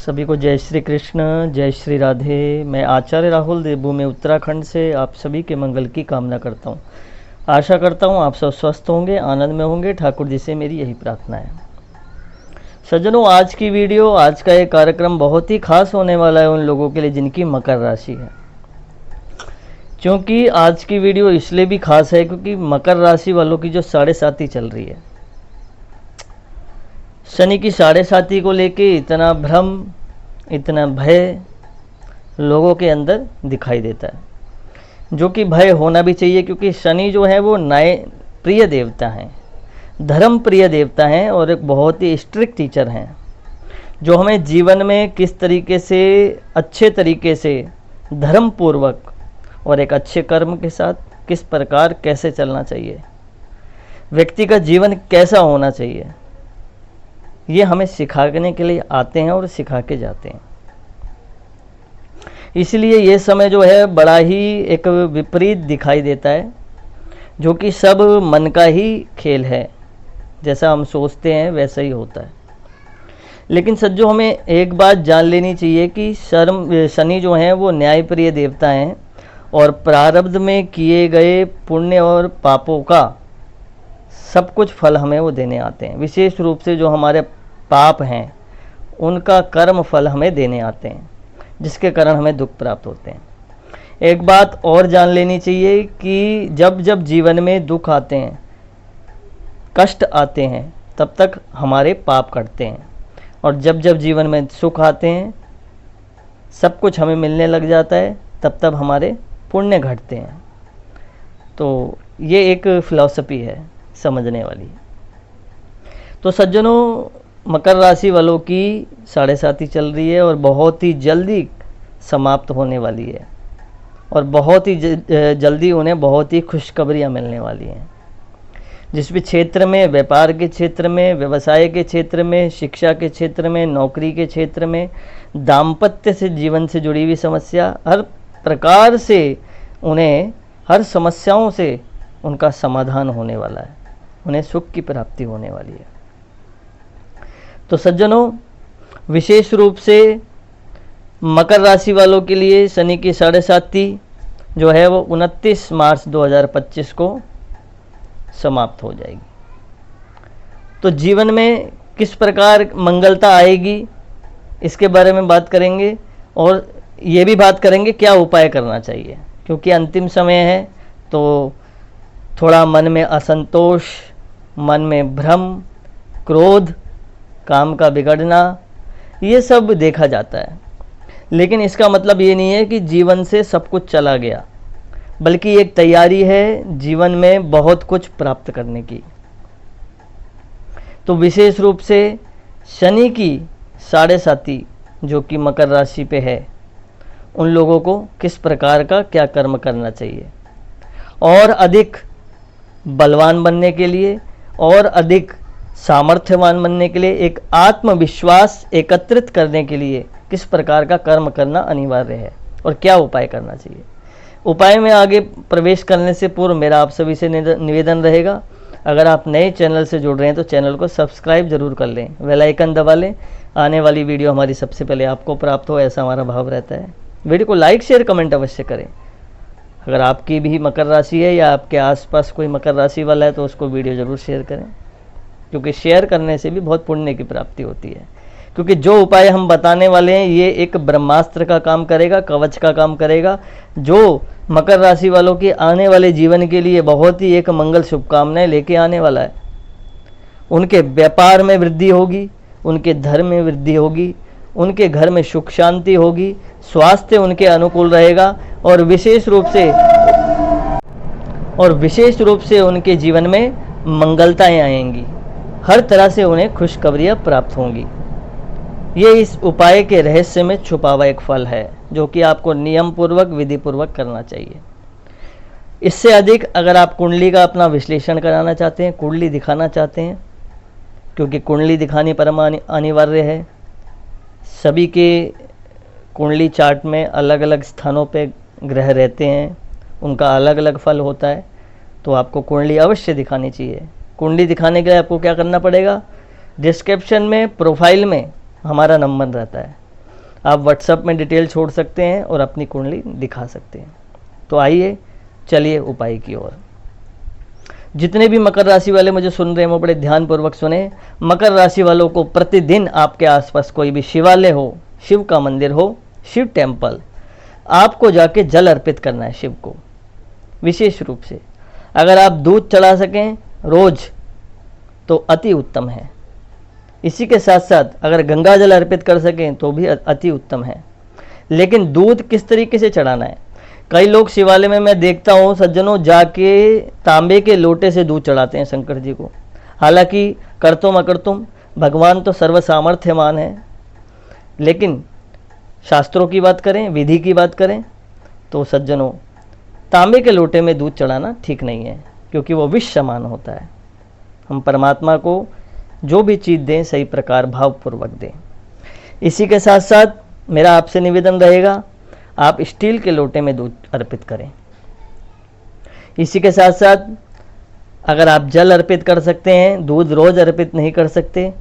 सभी को जय श्री कृष्ण, जय श्री राधे। मैं आचार्य राहुल देवभूमि उत्तराखंड से आप सभी के मंगल की कामना करता हूँ। आशा करता हूँ आप सब स्वस्थ होंगे, आनंद में होंगे। ठाकुर जी से मेरी यही प्रार्थना है। सज्जनों, आज की वीडियो, आज का ये कार्यक्रम बहुत ही खास होने वाला है उन लोगों के लिए जिनकी मकर राशि है। क्योंकि आज की वीडियो इसलिए भी खास है क्योंकि मकर राशि वालों की जो 7.5 चल रही है, शनि की 7.5 को लेके इतना भ्रम, इतना भय लोगों के अंदर दिखाई देता है, जो कि भय होना भी चाहिए। क्योंकि शनि जो है वो न्याय प्रिय देवता हैं, धर्म प्रिय देवता हैं और एक बहुत ही स्ट्रिक्ट टीचर हैं, जो हमें जीवन में किस तरीके से अच्छे तरीके से धर्म पूर्वक और एक अच्छे कर्म के साथ किस प्रकार कैसे चलना चाहिए, व्यक्ति का जीवन कैसा होना चाहिए, ये हमें सिखाने के लिए आते हैं और सिखा के जाते हैं। इसलिए ये समय जो है बड़ा ही एक विपरीत दिखाई देता है, जो कि सब मन का ही खेल है। जैसा हम सोचते हैं वैसा ही होता है। लेकिन सज्जो, हमें एक बात जान लेनी चाहिए कि शनि जो हैं वो न्यायप्रिय देवता हैं और प्रारब्ध में किए गए पुण्य और पापों का सब कुछ फल हमें वो देने आते हैं। विशेष रूप से जो हमारे पाप हैं उनका कर्म फल हमें देने आते हैं, जिसके कारण हमें दुख प्राप्त होते हैं। एक बात और जान लेनी चाहिए कि जब जब जीवन में दुख आते हैं, कष्ट आते हैं, तब तक हमारे पाप कटते हैं, और जब जब जीवन में सुख आते हैं, सब कुछ हमें मिलने लग जाता है, तब तब हमारे पुण्य घटते हैं। तो ये एक फिलॉसफी है समझने वाली। तो सज्जनों, मकर राशि वालों की 7.5 चल रही है और बहुत ही जल्दी समाप्त होने वाली है, और बहुत ही जल्दी उन्हें बहुत ही खुशखबरियाँ मिलने वाली हैं। जिस भी क्षेत्र में, व्यापार के क्षेत्र में, व्यवसाय के क्षेत्र में, शिक्षा के क्षेत्र में, नौकरी के क्षेत्र में, दाम्पत्य से जीवन से जुड़ी हुई समस्या, हर प्रकार से उन्हें, हर समस्याओं से उनका समाधान होने वाला है, उन्हें सुख की प्राप्ति होने वाली है। तो सज्जनों, विशेष रूप से मकर राशि वालों के लिए शनि की 7.5 जो है वो 29 मार्च 2025 को समाप्त हो जाएगी। तो जीवन में किस प्रकार मंगलता आएगी, इसके बारे में बात करेंगे, और ये भी बात करेंगे क्या उपाय करना चाहिए। क्योंकि अंतिम समय है, तो थोड़ा मन में असंतोष, मन में भ्रम, क्रोध, काम का बिगड़ना, ये सब देखा जाता है। लेकिन इसका मतलब ये नहीं है कि जीवन से सब कुछ चला गया, बल्कि एक तैयारी है जीवन में बहुत कुछ प्राप्त करने की। तो विशेष रूप से शनि की 7.5 जो कि मकर राशि पे है, उन लोगों को किस प्रकार का क्या कर्म करना चाहिए, और अधिक बलवान बनने के लिए और अधिक सामर्थ्यवान बनने के लिए, एक आत्मविश्वास एकत्रित करने के लिए किस प्रकार का कर्म करना अनिवार्य है और क्या उपाय करना चाहिए। उपाय में आगे प्रवेश करने से पूर्व मेरा आप सभी से निवेदन रहेगा, अगर आप नए चैनल से जुड़ रहे हैं तो चैनल को सब्सक्राइब जरूर कर लें, बेल आइकन दबा लें, आने वाली वीडियो हमारी सबसे पहले आपको प्राप्त हो, ऐसा हमारा भाव रहता है। वीडियो को लाइक, शेयर, कमेंट अवश्य करें। अगर आपकी भी मकर राशि है या आपके आसपास कोई मकर राशि वाला है तो उसको वीडियो ज़रूर शेयर करें, क्योंकि शेयर करने से भी बहुत पुण्य की प्राप्ति होती है। क्योंकि जो उपाय हम बताने वाले हैं ये एक ब्रह्मास्त्र का काम करेगा, कवच का काम करेगा, जो मकर राशि वालों के आने वाले जीवन के लिए बहुत ही एक मंगल शुभकामनाएं लेके आने वाला है। उनके व्यापार में वृद्धि होगी, उनके धर्म में वृद्धि होगी, उनके घर में सुख शांति होगी, स्वास्थ्य उनके अनुकूल रहेगा, और विशेष रूप से उनके जीवन में मंगलताएं आएंगी। हर तरह से उन्हें खुशखबरियां प्राप्त होंगी। ये इस उपाय के रहस्य में छुपा हुआ एक फल है, जो कि आपको नियम पूर्वक, विधि पूर्वक करना चाहिए। इससे अधिक अगर आप कुंडली का अपना विश्लेषण कराना चाहते हैं, कुंडली दिखाना चाहते हैं, क्योंकि कुंडली दिखानी परम अनिवार्य है। सभी के कुंडली चार्ट में अलग अलग स्थानों पे ग्रह रहते हैं, उनका अलग अलग फल होता है, तो आपको कुंडली अवश्य दिखानी चाहिए। कुंडली दिखाने के लिए आपको क्या करना पड़ेगा, डिस्क्रिप्शन में, प्रोफाइल में हमारा नंबर रहता है, आप व्हाट्सएप में डिटेल छोड़ सकते हैं और अपनी कुंडली दिखा सकते हैं। तो आइए चलिए उपाय की ओर। जितने भी मकर राशि वाले मुझे सुन रहे हैं वो बड़े ध्यानपूर्वक सुने। मकर राशि वालों को प्रतिदिन आपके आसपास कोई भी शिवालय हो, शिव का मंदिर हो, शिव टेम्पल, आपको जाके जल अर्पित करना है शिव को विशेष रूप से। अगर आप दूध चढ़ा सकें रोज तो अति उत्तम है। इसी के साथ साथ अगर गंगा जल अर्पित कर सकें तो भी अति उत्तम है। लेकिन दूध किस तरीके से चढ़ाना है? कई लोग शिवालय में मैं देखता हूँ सज्जनों जाके तांबे के लोटे से दूध चढ़ाते हैं शंकर जी को। हालांकि करतुम अकर्तुम भगवान तो सर्वसामर्थ्यमान है, लेकिन शास्त्रों की बात करें, विधि की बात करें तो सज्जनों तांबे के लोटे में दूध चढ़ाना ठीक नहीं है, क्योंकि वो विष समान होता है। हम परमात्मा को जो भी चीज़ दें सही प्रकार भावपूर्वक दें। इसी के साथ साथ मेरा आपसे निवेदन रहेगा आप स्टील के लोटे में दूध अर्पित करें। इसी के साथ साथ अगर आप जल अर्पित कर सकते हैं, दूध रोज अर्पित नहीं कर सकते,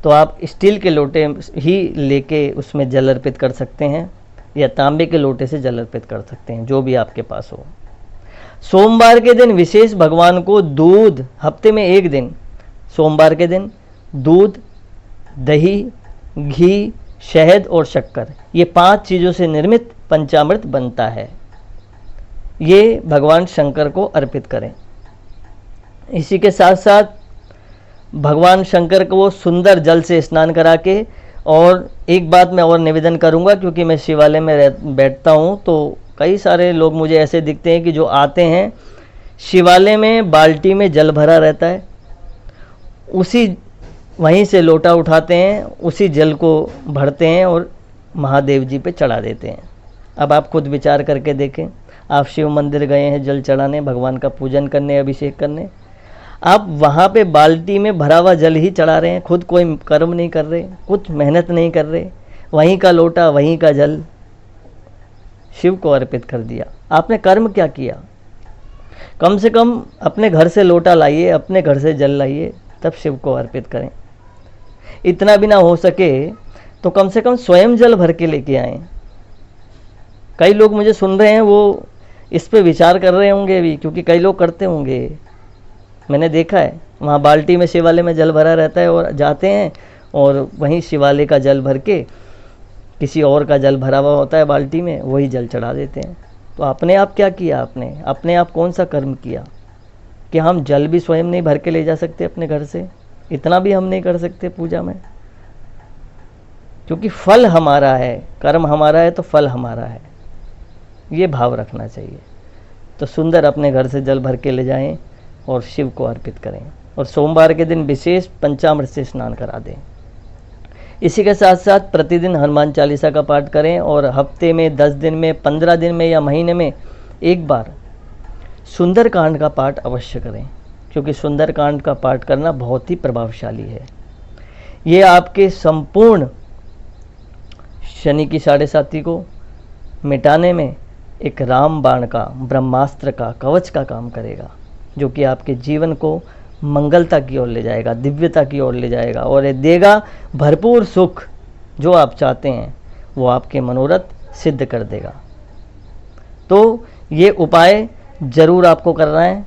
तो आप स्टील के लोटे ही लेके उसमें जल अर्पित कर सकते हैं या तांबे के लोटे से जल अर्पित कर सकते हैं, जो भी आपके पास हो। सोमवार के दिन विशेष भगवान को दूध, हफ्ते में एक दिन सोमवार के दिन दूध, दही, घी, शहद और शक्कर, ये 5 चीज़ों से निर्मित पंचामृत बनता है, ये भगवान शंकर को अर्पित करें। इसी के साथ साथ भगवान शंकर को सुंदर जल से स्नान करा के, और एक बात मैं और निवेदन करूंगा, क्योंकि मैं शिवालय में बैठता हूं तो कई सारे लोग मुझे ऐसे दिखते हैं कि जो आते हैं शिवालय में बाल्टी में जल भरा रहता है, उसी वहीं से लोटा उठाते हैं, उसी जल को भरते हैं और महादेव जी पे चढ़ा देते हैं। अब आप खुद विचार करके देखें, आप शिव मंदिर गए हैं जल चढ़ाने, भगवान का पूजन करने, अभिषेक करने, आप वहाँ पे बाल्टी में भरा हुआ जल ही चढ़ा रहे हैं, खुद कोई कर्म नहीं कर रहे, कुछ मेहनत नहीं कर रहे, वहीं का लोटा वहीं का जल शिव को अर्पित कर दिया। आपने कर्म क्या किया? कम से कम अपने घर से लोटा लाइए, अपने घर से जल लाइए, तब शिव को अर्पित करें। इतना भी ना हो सके तो कम से कम स्वयं जल भर के लेके आएं। कई लोग मुझे सुन रहे हैं वो इस पे विचार कर रहे होंगे भी, क्योंकि कई लोग करते होंगे, मैंने देखा है वहाँ बाल्टी में शिवालय में जल भरा रहता है और जाते हैं और वहीं शिवालय का जल भर के किसी और का जल भरा हुआ होता है बाल्टी में, वही जल चढ़ा देते हैं। तो अपने आप क्या किया? आपने अपने आप कौन सा कर्म किया कि हम जल भी स्वयं नहीं भर के ले जा सकते अपने घर से? इतना भी हम नहीं कर सकते पूजा में, क्योंकि फल हमारा है, कर्म हमारा है तो फल हमारा है, ये भाव रखना चाहिए। तो सुंदर अपने घर से जल भर के ले जाएं और शिव को अर्पित करें, और सोमवार के दिन विशेष पंचामृत से स्नान करा दें। इसी के साथ साथ प्रतिदिन हनुमान चालीसा का पाठ करें, और हफ्ते में, 10 दिन में, 15 दिन में या महीने में एक बार सुंदरकांड का पाठ अवश्य करें, क्योंकि सुंदरकांड का पाठ करना बहुत ही प्रभावशाली है। ये आपके संपूर्ण शनि की 7.5 को मिटाने में एक रामबाण का, ब्रह्मास्त्र का, कवच का काम करेगा, जो कि आपके जीवन को मंगलता की ओर ले जाएगा, दिव्यता की ओर ले जाएगा, और ये देगा भरपूर सुख। जो आप चाहते हैं वो आपके मनोरथ सिद्ध कर देगा। तो ये उपाय ज़रूर आपको करना है,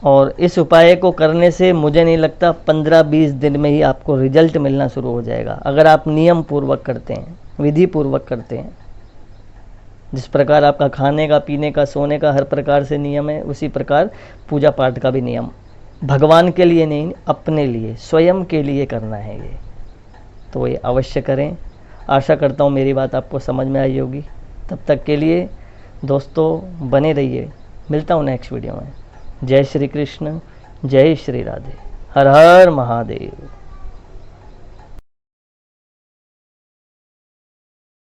और इस उपाय को करने से मुझे नहीं लगता 15-20 दिन में ही आपको रिजल्ट मिलना शुरू हो जाएगा, अगर आप नियम पूर्वक करते हैं, विधि पूर्वक करते हैं। जिस प्रकार आपका खाने का, पीने का, सोने का हर प्रकार से नियम है, उसी प्रकार पूजा पाठ का भी नियम भगवान के लिए नहीं, अपने लिए, स्वयं के लिए करना है ये। तो ये अवश्य करें। आशा करता हूँ मेरी बात आपको समझ में आई होगी। तब तक के लिए दोस्तों बने रहिए, मिलता हूँ नेक्स्ट वीडियो में। जय श्री कृष्ण, जय श्री राधे, हर हर महादेव।